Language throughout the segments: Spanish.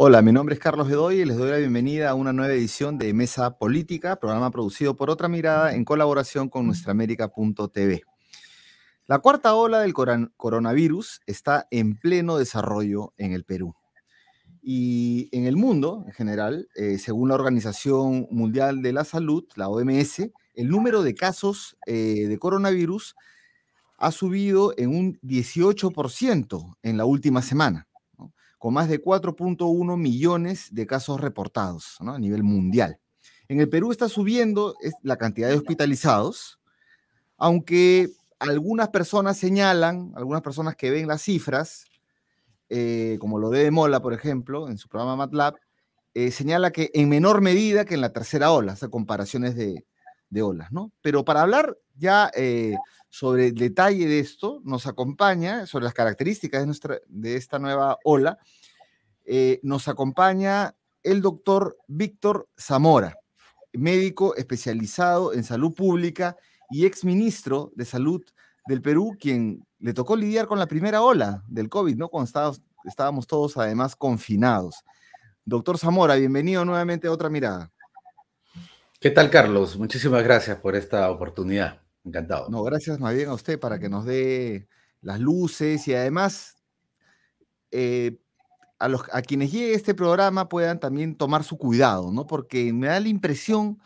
Hola, mi nombre es Carlos Bedoy y les doy la bienvenida a una nueva edición de Mesa Política, programa producido por Otra Mirada en colaboración con nuestraamérica.tv. La cuarta ola del coronavirus está en pleno desarrollo en el Perú. Y en el mundo, en general, según la Organización Mundial de la Salud, la OMS, el número de casos de coronavirus ha subido en un 18% en la última semana, ¿no? Con más de 4.1 millones de casos reportados, ¿no? A nivel mundial. En el Perú está subiendo la cantidad de hospitalizados, aunque algunas personas señalan, algunas personas que ven las cifras, como lo de Mola, por ejemplo, en su programa MATLAB, señala que en menor medida que en la tercera ola, o sea, comparaciones de olas, ¿no? Pero para hablar ya sobre el detalle de esto, nos acompaña, sobre las características de esta nueva ola, nos acompaña el doctor Víctor Zamora, médico especializado en salud pública y exministro de Salud del Perú, quien le tocó lidiar con la primera ola del COVID, ¿no? Cuando estábamos todos además confinados. Doctor Zamora, bienvenido nuevamente a Otra Mirada. ¿Qué tal, Carlos? Muchísimas gracias por esta oportunidad. Encantado. No, gracias más bien a usted para que nos dé las luces y además eh, a quienes llegue este programa puedan también tomar su cuidado, ¿no? Porque me da la impresión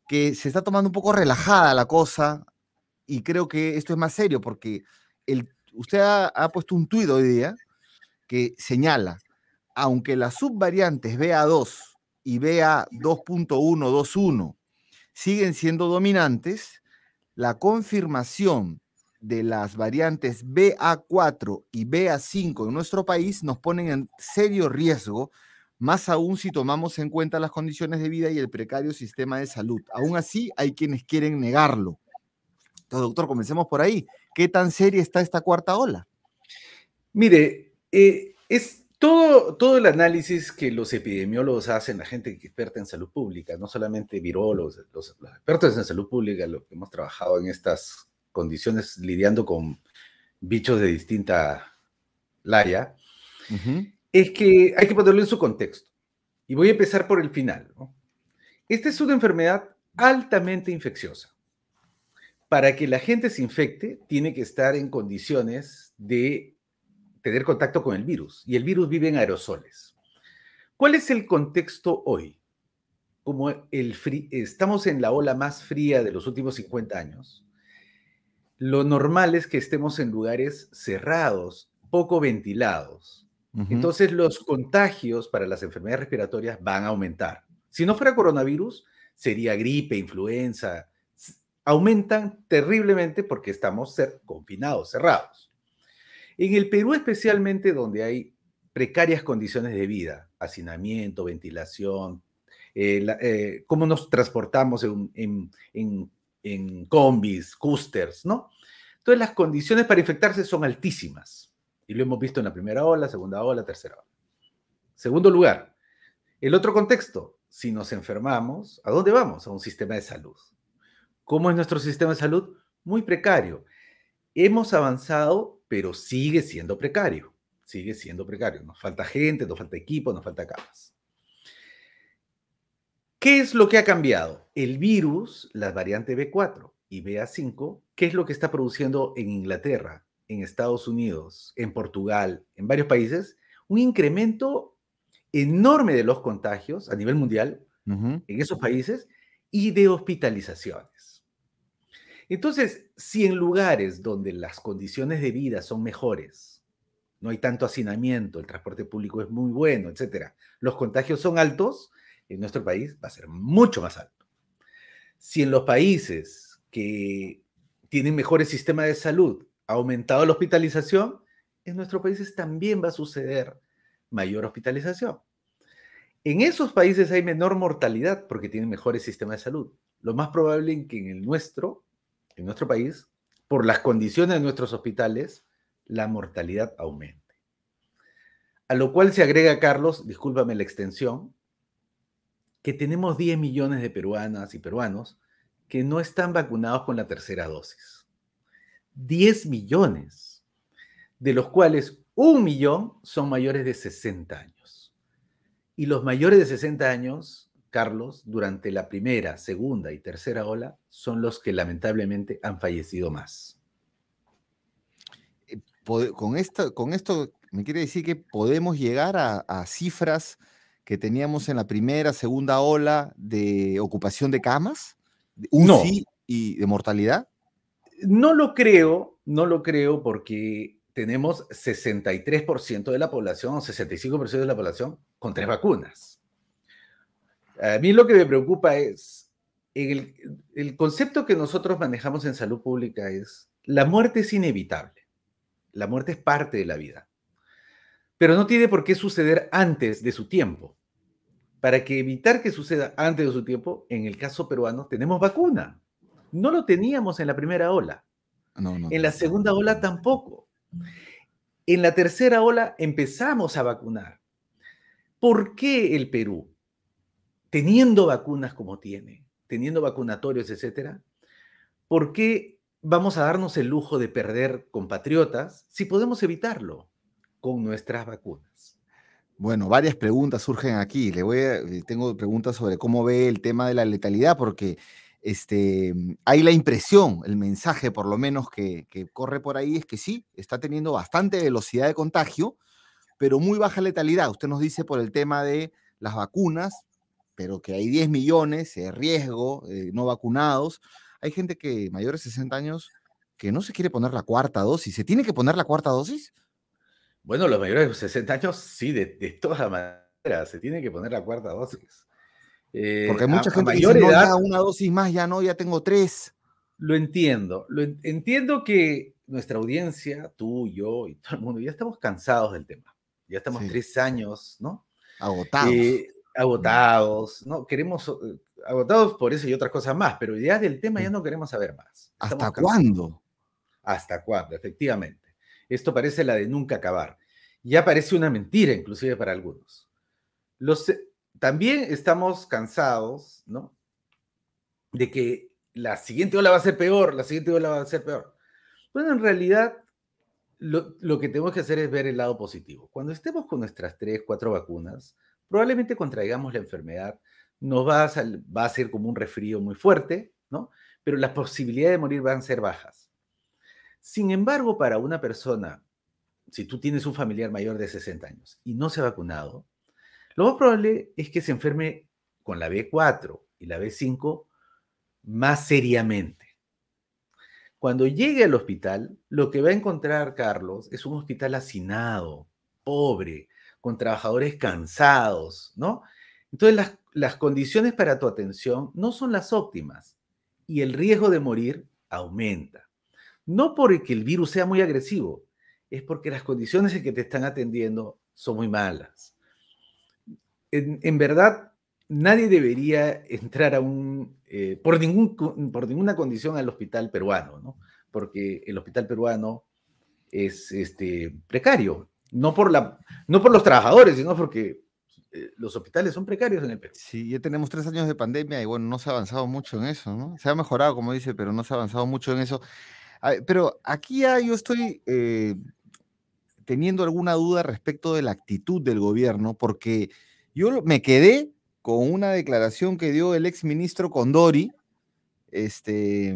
que se está tomando un poco relajada la cosa y creo que esto es más serio porque usted ha puesto un tuit hoy día que señala, aunque las subvariantes BA2 y BA2.121 siguen siendo dominantes, la confirmación de las variantes BA4 y BA5 en nuestro país nos ponen en serio riesgo, más aún si tomamos en cuenta las condiciones de vida y el precario sistema de salud. Aún así, hay quienes quieren negarlo. Entonces, doctor, comencemos por ahí. ¿Qué tan seria está esta cuarta ola? Mire, es todo el análisis que los epidemiólogos hacen, la gente que experta en salud pública, no solamente virólogos, los expertos en salud pública, los que hemos trabajado en estas condiciones lidiando con bichos de distinta laya, es que hay que ponerlo en su contexto. Y voy a empezar por el final, ¿no? Esta es una enfermedad altamente infecciosa. Para que la gente se infecte, tiene que estar en condiciones de tener contacto con el virus, y el virus vive en aerosoles. ¿Cuál es el contexto hoy? Como estamos en la ola más fría de los últimos 50 años, lo normal es que estemos en lugares cerrados, poco ventilados. Entonces, los contagios para las enfermedades respiratorias van a aumentar. Si no fuera coronavirus, sería gripe, influenza. Aumentan terriblemente porque estamos confinados, cerrados. En el Perú especialmente, donde hay precarias condiciones de vida, hacinamiento, ventilación, cómo nos transportamos en combis, cústers, ¿no? Entonces las condiciones para infectarse son altísimas. Y lo hemos visto en la primera ola, segunda ola, tercera ola. Segundo lugar, el otro contexto, si nos enfermamos, ¿a dónde vamos? A un sistema de salud. ¿Cómo es nuestro sistema de salud? Muy precario. Hemos avanzado, pero sigue siendo precario. Sigue siendo precario. Nos falta gente, nos falta equipo, nos falta camas. ¿Qué es lo que ha cambiado? El virus, las variantes B4 y BA5, ¿qué es lo que está produciendo en Inglaterra, en Estados Unidos, en Portugal, en varios países? Un incremento enorme de los contagios a nivel mundial en esos países y de hospitalizaciones. Entonces, si en lugares donde las condiciones de vida son mejores, no hay tanto hacinamiento, el transporte público es muy bueno, etcétera, los contagios son altos, en nuestro país va a ser mucho más alto. Si en los países que tienen mejores sistemas de salud ha aumentado la hospitalización, en nuestros países también va a suceder mayor hospitalización. En esos países hay menor mortalidad porque tienen mejores sistemas de salud. Lo más probable es que en nuestro país, por las condiciones de nuestros hospitales, la mortalidad aumente. A lo cual se agrega, Carlos, discúlpame la extensión, que tenemos 10 millones de peruanas y peruanos que no están vacunados con la tercera dosis. 10 millones, de los cuales 1 millón son mayores de 60 años. Y los mayores de 60 años, Carlos, durante la primera, segunda y tercera ola, son los que lamentablemente han fallecido más. Con esto me quiere decir que podemos llegar a cifras que teníamos en la primera, segunda ola de ocupación de camas, de No, UCI y de mortalidad. no lo creo porque tenemos 63% de la población o 65% de la población con 3 vacunas. A mí lo que me preocupa es, el concepto que nosotros manejamos en salud pública es, la muerte es inevitable, la muerte es parte de la vida, pero no tiene por qué suceder antes de su tiempo. Para que evitar que suceda antes de su tiempo, en el caso peruano tenemos vacuna. No lo teníamos en la primera ola. No, no, En la no. segunda ola tampoco. En la tercera ola empezamos a vacunar. ¿Por qué el Perú, teniendo vacunas como tiene, teniendo vacunatorios, etcétera, por qué vamos a darnos el lujo de perder compatriotas si podemos evitarlo con nuestras vacunas? Bueno, varias preguntas surgen aquí. Tengo preguntas sobre cómo ve el tema de la letalidad, porque hay la impresión, el mensaje por lo menos que corre por ahí es que sí, está teniendo bastante velocidad de contagio, pero muy baja letalidad. Usted nos dice por el tema de las vacunas, pero que hay 10 millones de riesgo no vacunados. Hay gente que, mayores de 60 años, que no se quiere poner la cuarta dosis. ¿Se tiene que poner la cuarta dosis? Bueno, los mayores de 60 años, sí, de todas maneras, se tiene que poner la cuarta dosis. Porque hay mucha A gente que dice, mayor no, edad, ya una dosis más, ya no, ya tengo 3. entiendo que nuestra audiencia, tú, yo y todo el mundo, ya estamos cansados del tema. Ya estamos Sí, 3 años, ¿no? agotados. Agotados, ¿no? Agotados por eso y otras cosas más, pero ya del tema ya Sí. no queremos saber más. Estamos ¿Hasta cansados. cuándo? ¿Hasta cuándo? Efectivamente. Esto parece la de nunca acabar. Ya parece una mentira, inclusive para algunos. Los, También estamos cansados, ¿no? De que la siguiente ola va a ser peor, la siguiente ola va a ser peor. Bueno, en realidad, lo que tenemos que hacer es ver el lado positivo. Cuando estemos con nuestras 3, 4 vacunas, probablemente contraigamos la enfermedad, va a ser como un resfrío muy fuerte, ¿no? Pero las posibilidades de morir van a ser bajas. Sin embargo, para una persona, si tú tienes un familiar mayor de 60 años y no se ha vacunado, lo más probable es que se enferme con la B4 y la B5 más seriamente. Cuando llegue al hospital, lo que va a encontrar, Carlos, es un hospital hacinado, pobre, con trabajadores cansados, ¿no? Entonces, las condiciones para tu atención no son las óptimas y el riesgo de morir aumenta. No porque el virus sea muy agresivo, es porque las condiciones en que te están atendiendo son muy malas. En verdad, nadie debería entrar por ninguna condición al hospital peruano, ¿no? Porque el hospital peruano es precario, no por los trabajadores, sino porque los hospitales son precarios en el Perú. Sí, ya tenemos 3 años de pandemia y bueno, no se ha avanzado mucho en eso, ¿no? Se ha mejorado, como dice, pero no se ha avanzado mucho en eso. Pero aquí ya yo estoy teniendo alguna duda respecto de la actitud del gobierno, porque me quedé con una declaración que dio el ex ministro Condori, que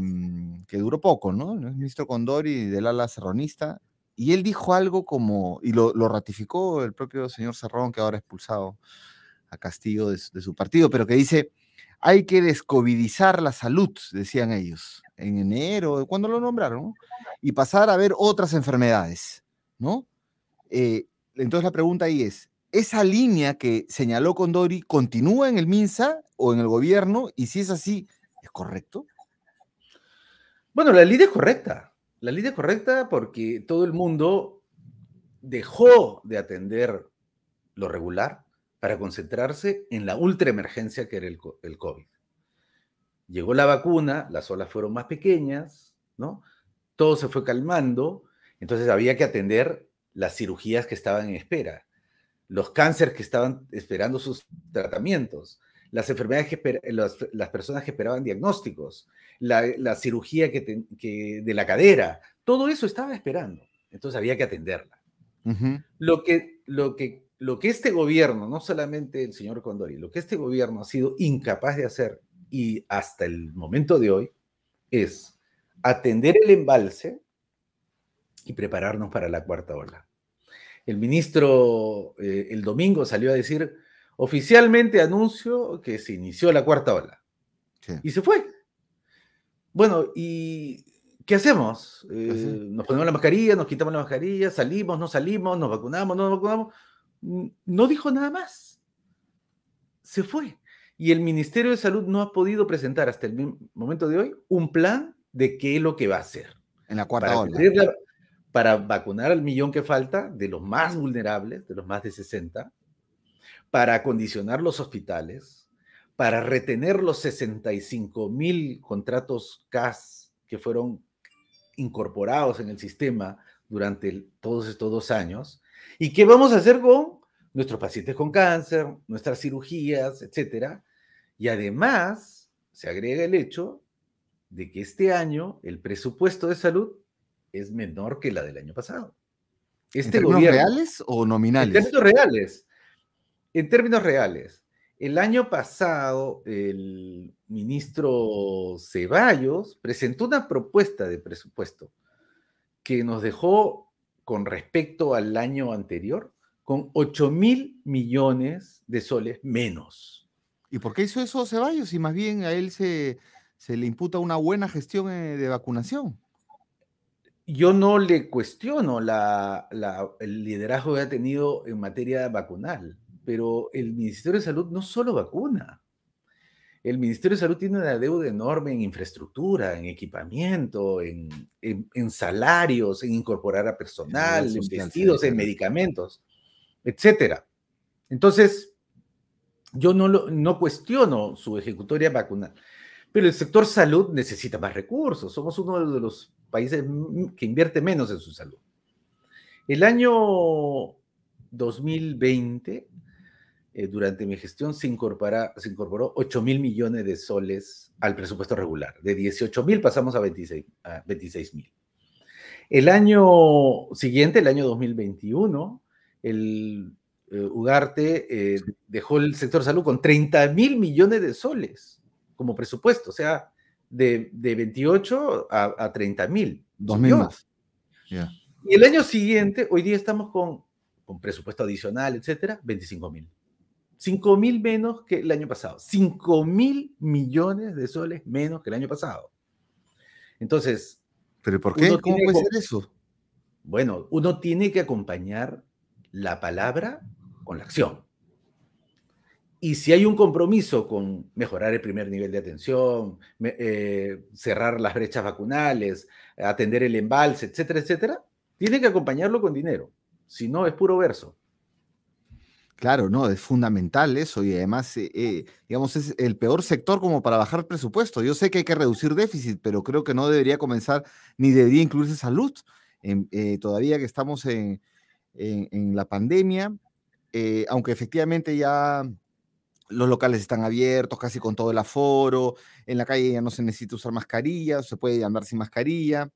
duró poco, ¿no? El ministro Condori del ala serronista, y él dijo algo como, y lo ratificó el propio señor Cerrón, que ahora ha expulsado a Castillo de su partido, pero que dice, hay que descovidizar la salud, decían ellos, en enero, cuando lo nombraron, ¿no? Y pasar a ver otras enfermedades, ¿no? Entonces la pregunta ahí es, ¿esa línea que señaló Condori continúa en el MINSA o en el gobierno? Y si es así, ¿es correcto? Bueno, la ley es correcta. La ley es correcta porque todo el mundo dejó de atender lo regular para concentrarse en la ultra emergencia que era el COVID. Llegó la vacuna, las olas fueron más pequeñas, ¿no? Todo se fue calmando, entonces había que atender las cirugías que estaban en espera, los cánceres que estaban esperando sus tratamientos, las enfermedades las personas que esperaban diagnósticos, la cirugía de la cadera, todo eso estaba esperando, entonces había que atenderla. Ujú. Lo que lo que este gobierno, no solamente el señor Condori, lo que este gobierno ha sido incapaz de hacer y hasta el momento de hoy es atender el embalse y prepararnos para la cuarta ola. El ministro el domingo salió a decir, oficialmente anuncio que se inició la cuarta ola. Sí. Y se fue. Bueno, ¿y qué hacemos? Nos ponemos la mascarilla, nos quitamos la mascarilla, salimos, no salimos, nos vacunamos, no nos vacunamos. No dijo nada más. Se fue. Y el Ministerio de Salud no ha podido presentar hasta el momento de hoy un plan de qué es lo que va a hacer. En la cuarta Para ola. para vacunar al millón que falta, de los más vulnerables, de los más de 60, para acondicionar los hospitales, para retener los 65,000 contratos CAS que fueron incorporados en el sistema durante todos estos 2 años. ¿Y qué vamos a hacer con nuestros pacientes con cáncer, nuestras cirugías, etcétera? Y además se agrega el hecho de que este año el presupuesto de salud es menor que la del año pasado. ¿En términos reales o nominales? En términos reales. En términos reales. El año pasado, el ministro Ceballos presentó una propuesta de presupuesto que nos dejó, con respecto al año anterior, con 8,000 millones de soles menos. ¿Y por qué hizo eso Ceballos? Y más bien a él se le imputa una buena gestión de vacunación. Yo no le cuestiono el liderazgo que ha tenido en materia vacunal, pero el Ministerio de Salud no solo vacuna. El Ministerio de Salud tiene una deuda enorme en infraestructura, en equipamiento, en salarios, en incorporar a personal, en vestidos, en medicamentos, etcétera. Entonces, yo no cuestiono su ejecutoria vacunal, pero el sector salud necesita más recursos. Somos uno de los países que invierte menos en su salud. El año 2020, durante mi gestión, se incorporó 8,000 millones de soles al presupuesto regular. De 18,000 pasamos a 26,000. El año siguiente, el año 2021, el Ugarte dejó el sector salud con 30,000 millones de soles como presupuesto, o sea, de 28 a 30,000. 2,000 más. Yeah. Y el año siguiente, hoy día estamos con presupuesto adicional, etcétera, 25,000. 5,000 menos que el año pasado. 5,000 millones de soles menos que el año pasado. Entonces. ¿Pero por qué? ¿Cómo puede ser eso? Bueno, uno tiene que acompañar la palabra con la acción. Y si hay un compromiso con mejorar el primer nivel de atención, cerrar las brechas vacunales, atender el embalse, etcétera, etcétera, tiene que acompañarlo con dinero. Si no, es puro verso. Claro, no, es fundamental eso y además, digamos, es el peor sector como para bajar presupuesto. Yo sé que hay que reducir déficit, pero creo que no debería comenzar ni debería incluirse salud. Todavía que estamos en la pandemia, aunque efectivamente ya los locales están abiertos, casi con todo el aforo, en la calle ya no se necesita usar mascarilla, se puede andar sin mascarilla,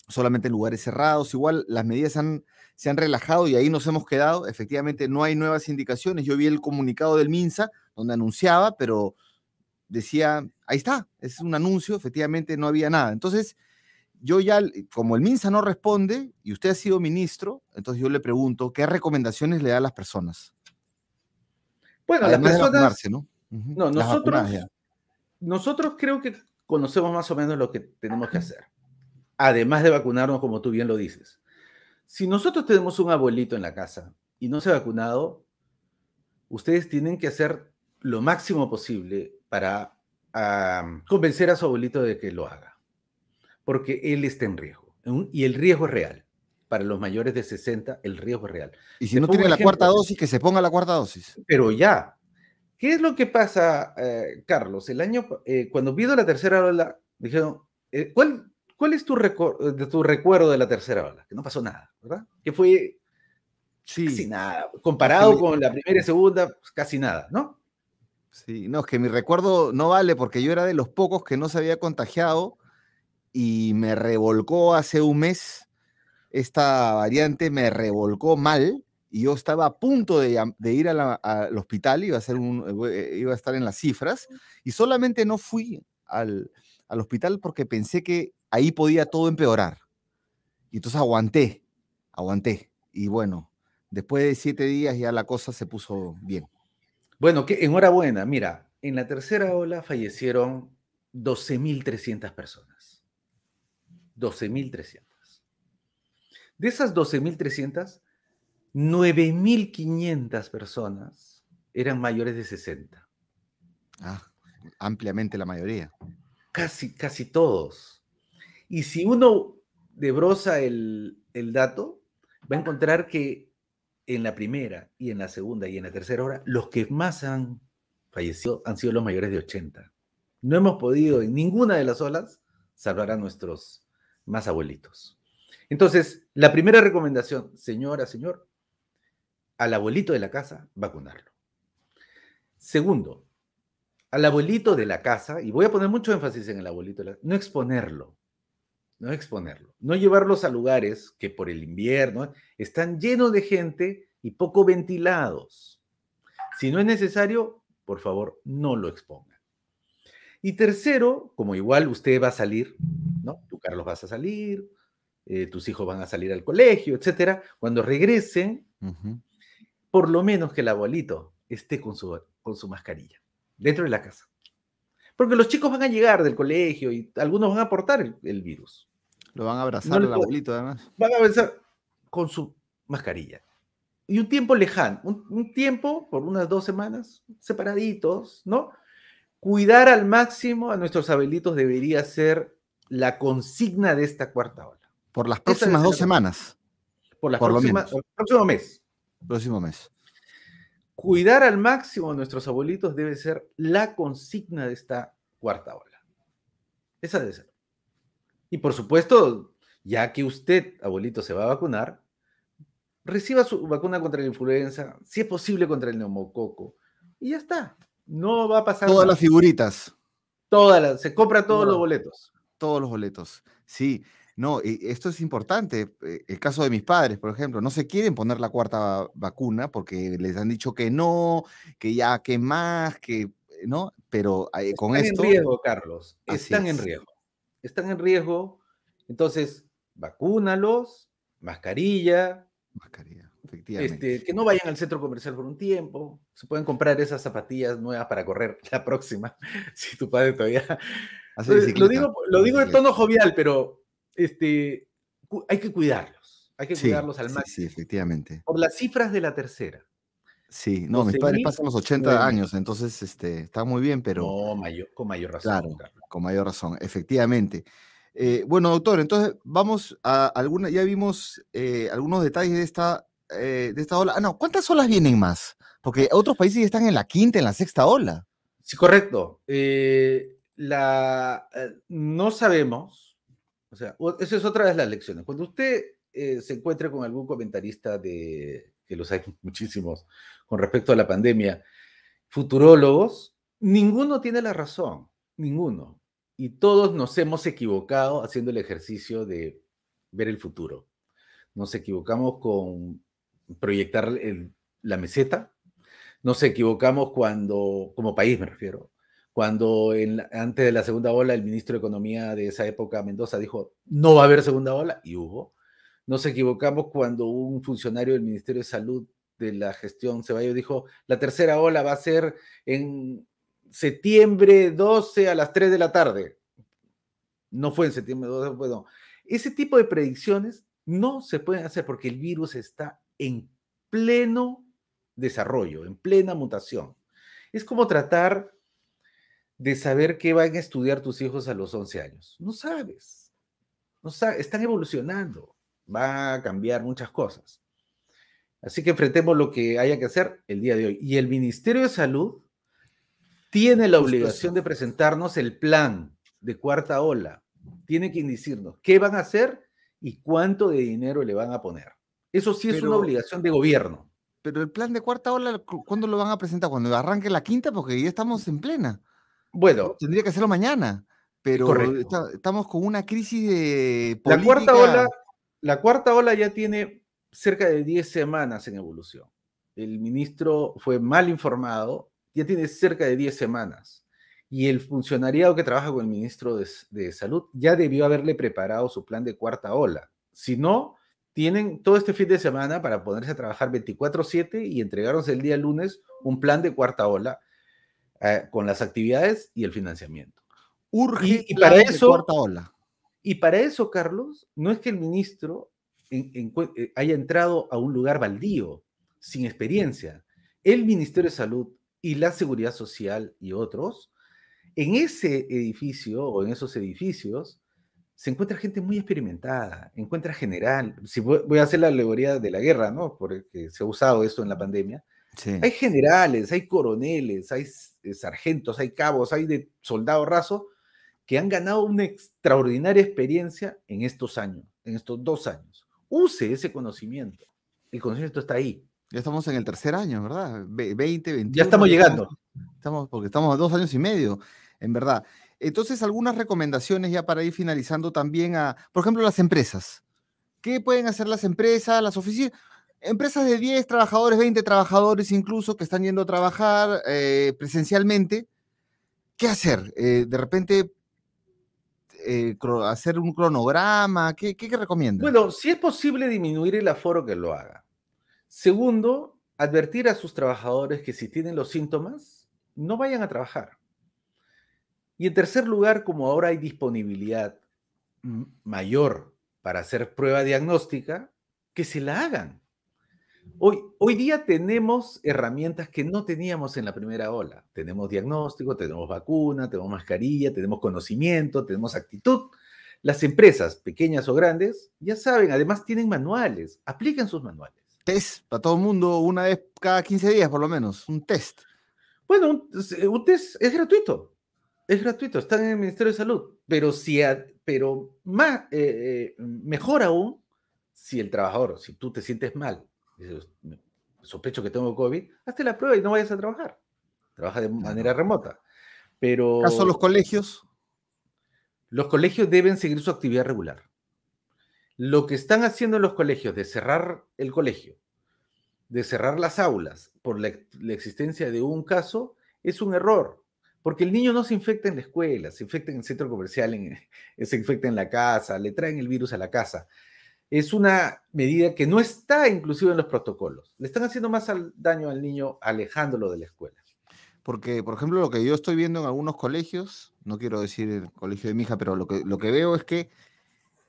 solamente en lugares cerrados. Igual las medidas se han relajado y ahí nos hemos quedado. Efectivamente no hay nuevas indicaciones. Yo vi el comunicado del MINSA donde anunciaba, pero decía, ahí está, es un anuncio, efectivamente no había nada. Entonces, yo ya, como el MINSA no responde y usted ha sido ministro, entonces yo le pregunto, ¿qué recomendaciones le da a las personas? Bueno, además las personas, de vacunarse, ¿no? No, nosotros creo que conocemos más o menos lo que tenemos que hacer. Además de vacunarnos, como tú bien lo dices. Si nosotros tenemos un abuelito en la casa y no se ha vacunado, ustedes tienen que hacer lo máximo posible para convencer a su abuelito de que lo haga. Porque él está en riesgo. Y el riesgo es real. Para los mayores de 60, el riesgo es real. Y si no tiene la cuarta dosis, que se ponga la cuarta dosis. Pero ya. ¿Qué es lo que pasa, Carlos? Cuando vino la tercera ola, dijeron, ¿cuál es tu recuerdo de la tercera ola? Que no pasó nada, ¿verdad? Que fue casi nada. Comparado con la primera y segunda, pues casi nada, ¿no? Sí, no, es que mi recuerdo no vale porque yo era de los pocos que no se había contagiado y me revolcó hace un mes. Esta variante me revolcó mal y yo estaba a punto de ir al hospital, iba a estar en las cifras, y solamente no fui al hospital porque pensé que ahí podía todo empeorar. Y entonces aguanté. Y bueno, después de 7 días ya la cosa se puso bien. Bueno, enhorabuena. Mira, en la tercera ola fallecieron 12.300 personas. 12.300. De esas 12.300, 9.500 personas eran mayores de 60. Ah, ampliamente la mayoría. Casi todos. Y si uno desbroza el dato, va a encontrar que en la primera y en la segunda y en la tercera hora, los que más han fallecido han sido los mayores de 80. No hemos podido en ninguna de las olas salvar a nuestros más abuelitos. Entonces, la primera recomendación, señora, señor, al abuelito de la casa, vacunarlo. Segundo, al abuelito de la casa, y voy a poner mucho énfasis en el abuelito de la casa, no exponerlo. No llevarlos a lugares que por el invierno están llenos de gente y poco ventilados. Si no es necesario, por favor, no lo expongan. Y tercero, como igual usted va a salir, ¿no? Tú, Carlos, vas a salir, tus hijos van a salir al colegio, etcétera. Cuando regresen, por lo menos que el abuelito esté con su mascarilla dentro de la casa. Porque los chicos van a llegar del colegio y algunos van a portar el virus. Lo van a abrazar al abuelito, además. Van a abrazar con su mascarilla. Y un tiempo lejano, un tiempo, por unas 2 semanas, separaditos, ¿no? Cuidar al máximo a nuestros abuelitos debería ser la consigna de esta cuarta ola. Por las próximas 2 semanas. Por el próximo mes. Próximo mes. Cuidar al máximo a nuestros abuelitos debe ser la consigna de esta cuarta ola. Esa debe ser. Y por supuesto, ya que usted, abuelito, se va a vacunar, reciba su vacuna contra la influenza, si es posible contra el neumococo, y ya está. No va a pasar Todas nada. las figuritas. Se compra todos los boletos. Todos los boletos, sí. No, esto es importante. El caso de mis padres, por ejemplo, no se quieren poner la cuarta vacuna porque les han dicho que no, que ya, que más, que no, pero con esto... Están en riesgo, Carlos. Están en riesgo. Están en riesgo. Entonces, vacúnalos, mascarilla. Mascarilla, efectivamente. Que no vayan al centro comercial por un tiempo. Se pueden comprar esas zapatillas nuevas para correr la próxima, si tu padre todavía... Lo digo de tono jovial, pero hay que cuidarlos. Hay que cuidarlos al máximo. Sí, efectivamente. Por las cifras de la tercera. Sí, no, mis padres pasan los 80 años, entonces está muy bien, pero... No, con mayor razón. Claro, Carlos. Con mayor razón, efectivamente. Bueno, doctor, entonces vamos a ya vimos algunos detalles de esta ola. Ah, no, ¿cuántas olas vienen más? Porque otros países ya están en la quinta, en la sexta ola. Sí, correcto. No sabemos, o sea, esa es otra de las lecciones. Cuando usted se encuentre con algún comentarista que los hay muchísimos con respecto a la pandemia, futurólogos, ninguno tiene la razón, ninguno. Y todos nos hemos equivocado haciendo el ejercicio de ver el futuro. Nos equivocamos con proyectar la meseta, nos equivocamos como país me refiero, cuando antes de la segunda ola el ministro de Economía de esa época, Mendoza, dijo no va a haber segunda ola, y hubo. Nos equivocamos cuando un funcionario del Ministerio de Salud de la gestión Ceballos dijo la tercera ola va a ser en septiembre 12 a las 3 de la tarde. No fue en septiembre 12, bueno. Ese tipo de predicciones no se pueden hacer porque el virus está en pleno desarrollo, en plena mutación. Es como tratar de saber qué van a estudiar tus hijos a los 11 años. No sabes. Están evolucionando. Va a cambiar muchas cosas. Así que enfrentemos lo que haya que hacer el día de hoy. Y el Ministerio de Salud tiene la obligación de presentarnos el plan de cuarta ola. Tiene que decirnos qué van a hacer y cuánto de dinero le van a poner. Eso sí es una obligación de gobierno. Pero el plan de cuarta ola, ¿cuándo lo van a presentar? ¿Cuando arranque la quinta? Porque ya estamos en plena. Bueno. Tendría que hacerlo mañana, pero estamos con una crisis de política. La cuarta ola ya tiene cerca de 10 semanas en evolución. El ministro fue mal informado, ya tiene cerca de 10 semanas. Y el funcionariado que trabaja con el ministro de Salud ya debió haberle preparado su plan de cuarta ola. Si no, tienen todo este fin de semana para ponerse a trabajar 24/7 y entregarnos el día lunes un plan de cuarta ola con las actividades y el financiamiento. Urge Y para plan de eso, cuarta ola. y para eso, Carlos, no es que el ministro haya entrado a un lugar baldío, sin experiencia. El Ministerio de Salud y la Seguridad Social y otros, en ese edificio o en esos edificios, se encuentra gente muy experimentada, encuentra general. Si voy a hacer la alegoría de la guerra, ¿no? Porque se ha usado esto en la pandemia. Sí. Hay generales, hay coroneles, hay sargentos, hay cabos, hay de soldado raso que han ganado una extraordinaria experiencia en estos años, en estos 2 años. Use ese conocimiento. El conocimiento está ahí. Ya estamos en el tercer año, ¿verdad? 20, Ya 21. estamos llegando. Porque estamos a 2 años y medio, en verdad. Entonces, algunas recomendaciones ya para ir finalizando también por ejemplo, las empresas. ¿Qué pueden hacer las empresas, las oficinas? Empresas de 10 trabajadores, 20 trabajadores incluso, que están yendo a trabajar presencialmente. ¿Qué hacer? De repente, hacer un cronograma. ¿Qué recomienda? Bueno, si es posible disminuir el aforo, que lo haga. Segundo, advertir a sus trabajadores que si tienen los síntomas, no vayan a trabajar. Y en tercer lugar, como ahora hay disponibilidad mayor para hacer prueba diagnóstica, que se la hagan. Hoy día tenemos herramientas que no teníamos en la primera ola. Tenemos diagnóstico, tenemos vacuna, tenemos mascarilla, tenemos conocimiento, tenemos actitud. Las empresas, pequeñas o grandes, ya saben, además tienen manuales. Apliquen sus manuales. Test para todo el mundo una vez cada 15 días, por lo menos. Un test. Bueno, un test es gratuito. Es gratuito, está en el Ministerio de Salud. Pero mejor aún, si el trabajador, si tú te sientes mal, dices, sospecho que tengo COVID, hazte la prueba y no vayas a trabajar. Trabaja de manera remota. ¿Caso los Pero colegios? los colegios deben seguir su actividad regular. Lo que están haciendo los colegios de cerrar el colegio, de cerrar las aulas por la existencia de un caso, es un error. Porque el niño no se infecta en la escuela, se infecta en el centro comercial, se infecta en la casa, le traen el virus a la casa. Es una medida que no está inclusive en los protocolos. Le están haciendo más daño al niño alejándolo de la escuela. Porque, por ejemplo, lo que yo estoy viendo en algunos colegios, no quiero decir el colegio de mi hija, pero lo que veo es que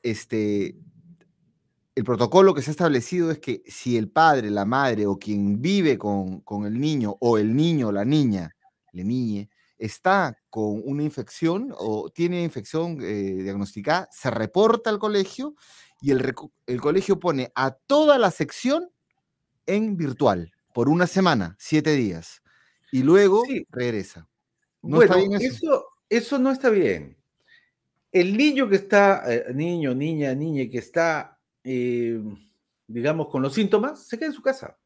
el protocolo que se ha establecido es que si el padre, la madre o quien vive con el niño o el niño o la niña, le niñe, está con una infección o tiene infección diagnosticada, se reporta al colegio y el colegio pone a toda la sección en virtual por una semana, 7 días, y luego Sí, regresa. ¿No está bien bueno, eso? eso no está bien. El niño que está, niño, niña, niña, que está, digamos, con los síntomas, se queda en su casa.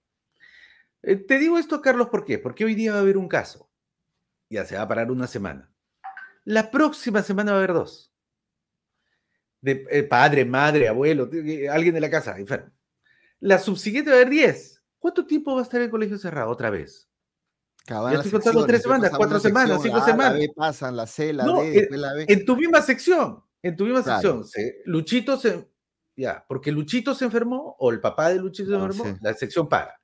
Te digo esto, Carlos, ¿por qué? Porque hoy día va a haber un caso. Ya se va a parar una semana. La próxima semana va a haber dos. De padre, madre, abuelo, alguien de la casa, enfermo. La subsiguiente va a haber 10. ¿Cuánto tiempo va a estar el colegio cerrado otra vez? Van Ya las estoy contando secciones, 3 semanas, pasan una 4 semanas, sección, 5 la A, la semanas. B pasan, la C, la No, D, después la B. en tu misma sección, Claro. Luchito porque Luchito se enfermó o el papá de Luchito se No, enfermó, sí. la sección para.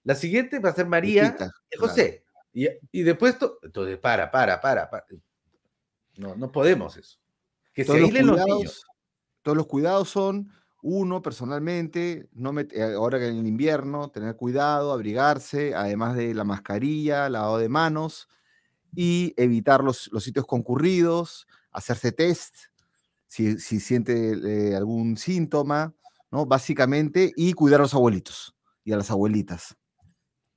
La siguiente va a ser María Pepita, y claro. José. Y después, entonces, para. No, no podemos eso. Que se Todos los aíslen los niños. cuidados, todos los cuidados son, uno, personalmente, ahora que en el invierno, tener cuidado, abrigarse, además de la mascarilla, lavado de manos, y evitar los sitios concurridos, hacerse test, si siente algún síntoma, ¿no? Básicamente, y cuidar a los abuelitos y a las abuelitas.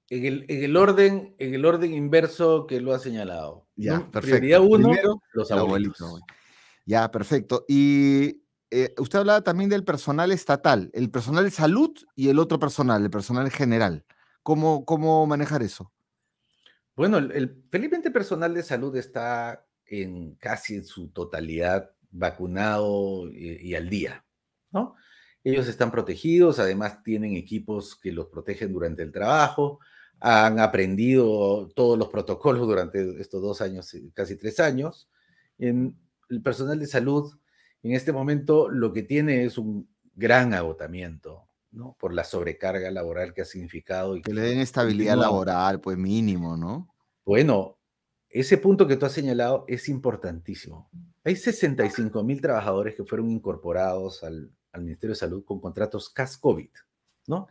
En el orden inverso que lo ha señalado. Ya, Prioridad perfecto. uno, Primero, los el abuelito. abuelitos. Ya, perfecto. Y usted hablaba también del personal estatal, el personal de salud y el otro personal, el personal general. ¿Cómo manejar eso? Bueno, felizmente el personal de salud está casi en su totalidad vacunado y al día, ¿no? Ellos están protegidos, además tienen equipos que los protegen durante el trabajo, han aprendido todos los protocolos durante estos 2 años, casi 3 años. El personal de salud en este momento lo que tiene es un gran agotamiento, ¿no? Por la sobrecarga laboral que ha significado y Que le den estabilidad continúa. laboral, pues mínimo, ¿no? Bueno, ese punto que tú has señalado es importantísimo. Hay 65.000 trabajadores que fueron incorporados al Ministerio de Salud con contratos CAS-COVID, ¿no?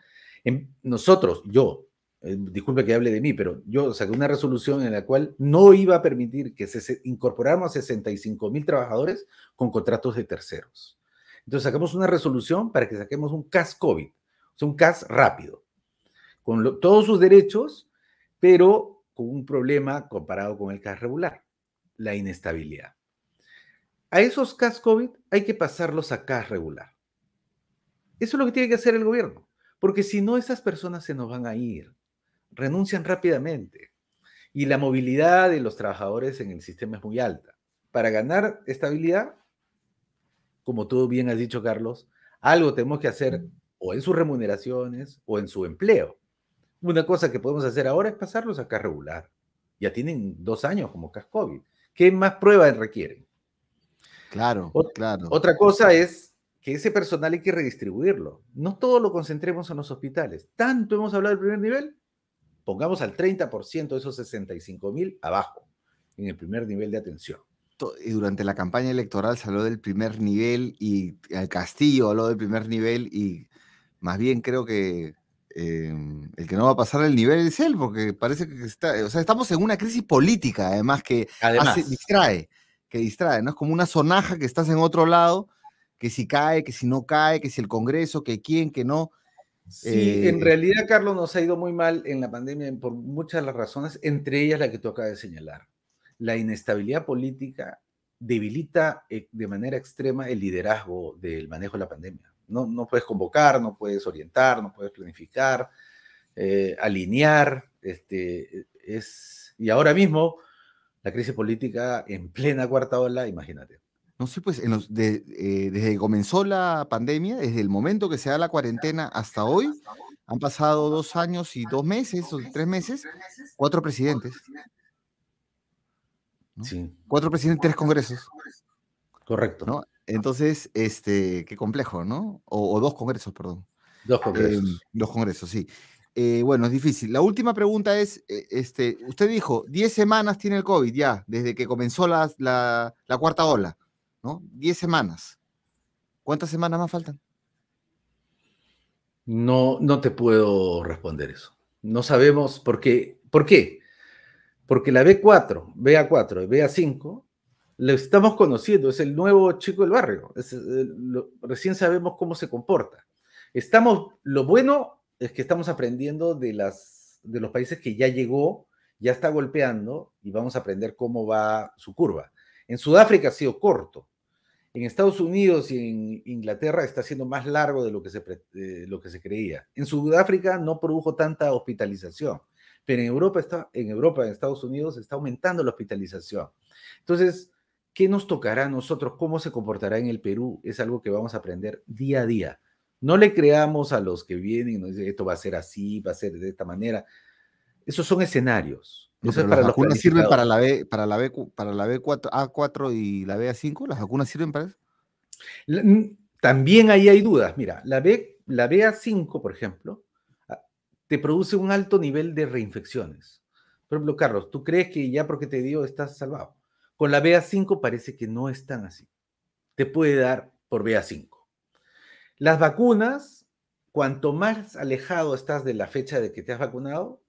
Nosotros, yo, disculpe que hable de mí, pero yo saqué una resolución en la cual no iba a permitir que se incorporáramos a 65.000 trabajadores con contratos de terceros. Entonces sacamos una resolución para que saquemos un CAS-COVID, o sea, un CAS rápido, con todos sus derechos, pero con un problema comparado con el CAS regular, la inestabilidad. A esos CAS COVID hay que pasarlos a CAS regular. Eso es lo que tiene que hacer el gobierno, porque si no, esas personas se nos van a ir, renuncian rápidamente y la movilidad de los trabajadores en el sistema es muy alta. Para ganar estabilidad, como tú bien has dicho, Carlos, algo tenemos que hacer o en sus remuneraciones o en su empleo. Una cosa que podemos hacer ahora es pasarlos a CAS regular. Ya tienen 2 años como CAS COVID. ¿Qué más pruebas requieren? Claro, claro. Otra cosa es que ese personal hay que redistribuirlo. No todo lo concentremos en los hospitales. Tanto hemos hablado del primer nivel, pongamos al 30% de esos 65.000 abajo, en el primer nivel de atención. Y durante la campaña electoral se habló del primer nivel y al Castillo habló del primer nivel y más bien creo que el que no va a pasar el nivel es él, porque parece que está, o sea, estamos en una crisis política, además, que Además, distrae, ¿no? Es como una sonaja que estás en otro lado, que si cae, que si no cae, que si el Congreso, que quién, que no. sí, en realidad, Carlos, nos ha ido muy mal en la pandemia por muchas de las razones, entre ellas la que tú acabas de señalar. La inestabilidad política debilita de manera extrema el liderazgo del manejo de la pandemia. No puedes convocar, no puedes orientar, no puedes planificar, alinear. Y ahora mismo, la crisis política en plena cuarta ola, imagínate. No sé, pues desde que comenzó la pandemia, desde el momento que se da la cuarentena hasta hoy, han pasado 2 años y 2 meses o 3 meses, 4 presidentes, ¿no? Sí, 4 presidentes, 3 congresos, correcto. ¿no? Entonces, qué complejo, ¿no? O 2 congresos, perdón. 2 congresos. 2 congresos, sí. Bueno, es difícil. La última pregunta es, usted dijo, 10 semanas tiene el COVID ya, desde que comenzó la cuarta ola, ¿no? 10 semanas. ¿Cuántas semanas más faltan? No te puedo responder eso. No sabemos por qué. ¿Por qué? Porque la B4, BA4 y BA5 lo estamos conociendo, es el nuevo chico del barrio. Recién sabemos cómo se comporta. Lo bueno es que estamos aprendiendo de los países que ya llegó, ya está golpeando y vamos a aprender cómo va su curva. En Sudáfrica ha sido corto. En Estados Unidos y en Inglaterra está siendo más largo de lo que se creía. En Sudáfrica no produjo tanta hospitalización, pero en Estados Unidos está aumentando la hospitalización. Entonces, ¿qué nos tocará a nosotros? ¿Cómo se comportará en el Perú? Es algo que vamos a aprender día a día. No le creamos a los que vienen y nos dicen esto va a ser así, va a ser de esta manera. Esos son escenarios. No, Eso es pero las para los vacunas sirven para planificadores. la B, para la B4, A4 y la BA5, ¿las vacunas sirven para eso? También ahí hay dudas. Mira, la BA5, por ejemplo, te produce un alto nivel de reinfecciones. Por ejemplo, Carlos, ¿tú crees que ya porque te dio estás salvado? Con la BA5 parece que no es tan así. Te puede dar por BA5. Las vacunas, cuanto más alejado estás de la fecha de que te has vacunado,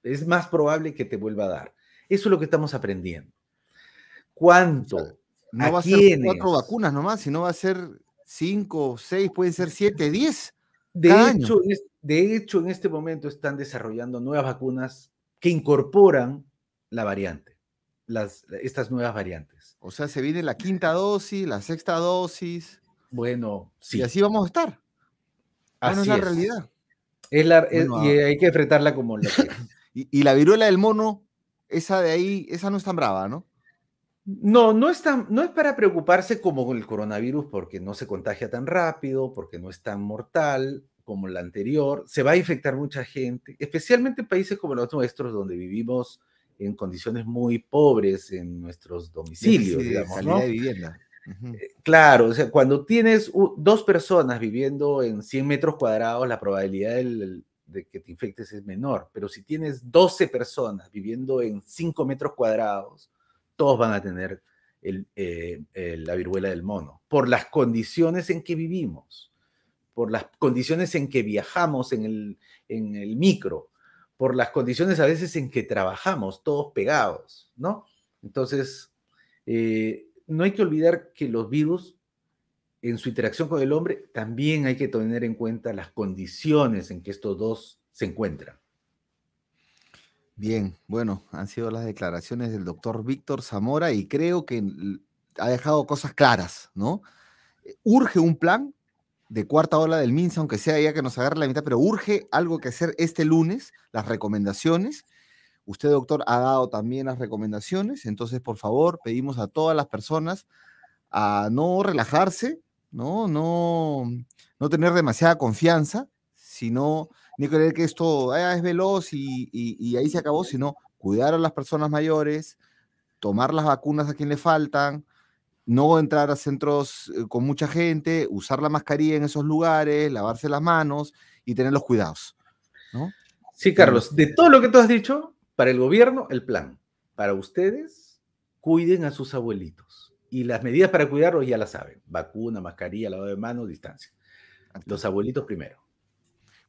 es más probable que te vuelva a dar. Eso es lo que estamos aprendiendo. O sea, ¿Cuánto? no ¿A va a ser 4 quiénes? vacunas nomás, sino va a ser 5, 6, pueden ser 7, 10 De cada año. hecho, en este momento están desarrollando nuevas vacunas que incorporan la variante, estas nuevas variantes. O sea, se viene la quinta dosis, la sexta dosis, Bueno, y sí, así vamos a estar. Bueno, es así la es. realidad. Y Bueno, hay que enfrentarla como lo que es. y la viruela del mono, esa de ahí, esa no es tan brava, ¿no? No, no es para preocuparse como con el coronavirus porque no se contagia tan rápido, porque no es tan mortal como la anterior. Se va a infectar mucha gente, especialmente en países como los nuestros, donde vivimos en condiciones muy pobres en nuestros Déficit domicilios, de digamos, calidad de ¿no? vivienda. Ujú. Claro, o sea, cuando tienes dos personas viviendo en 100 metros cuadrados, la probabilidad de que te infectes es menor, pero si tienes 12 personas viviendo en 5 metros cuadrados, todos van a tener la viruela del mono, por las condiciones en que vivimos, por las condiciones en que viajamos en el micro, por las condiciones a veces en que trabajamos todos pegados, ¿no? Entonces, no hay que olvidar que los virus, en su interacción con el hombre, también hay que tener en cuenta las condiciones en que estos dos se encuentran. Bien, bueno, han sido las declaraciones del doctor Víctor Zamora y creo que ha dejado cosas claras, ¿no? Urge un plan de cuarta ola del MINSA, aunque sea ya que nos agarre la mitad, pero urge algo que hacer este lunes, las recomendaciones. Usted, doctor, ha dado también las recomendaciones, entonces, por favor, pedimos a todas las personas a no relajarse, no tener demasiada confianza, sino ni creer que esto es veloz y ahí se acabó, sino cuidar a las personas mayores, tomar las vacunas a quien le faltan, no entrar a centros con mucha gente, usar la mascarilla en esos lugares, lavarse las manos y tener los cuidados, ¿no? Sí, Bueno, Carlos, de todo lo que tú has dicho, para el gobierno, el plan. Para ustedes, cuiden a sus abuelitos. Y las medidas para cuidarlos ya las saben. Vacuna, mascarilla, lavado de manos, distancia. ahí está. Los abuelitos primero.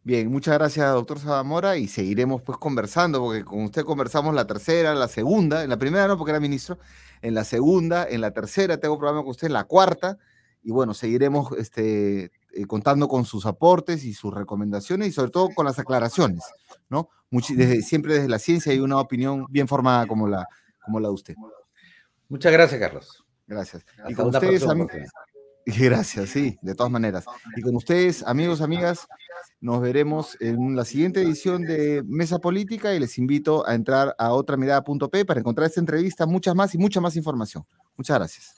Bien, muchas gracias, doctor Zamora, y seguiremos pues conversando, porque con usted conversamos la tercera, la segunda, en la primera no, porque era ministro, en la segunda, en la tercera tengo programa con usted, en la cuarta, y bueno, seguiremos contando con sus aportes y sus recomendaciones, y sobre todo con las aclaraciones, ¿no? Siempre desde la ciencia hay una opinión bien formada como la de usted. Muchas gracias, Carlos. Gracias. Y Hasta con una ustedes, próxima oportunidad. gracias, sí, de todas maneras. Y con ustedes, amigos, amigas, nos veremos en la siguiente edición de Mesa Política y les invito a entrar a otramirada.p para encontrar esta entrevista, muchas más y mucha más información. Muchas gracias.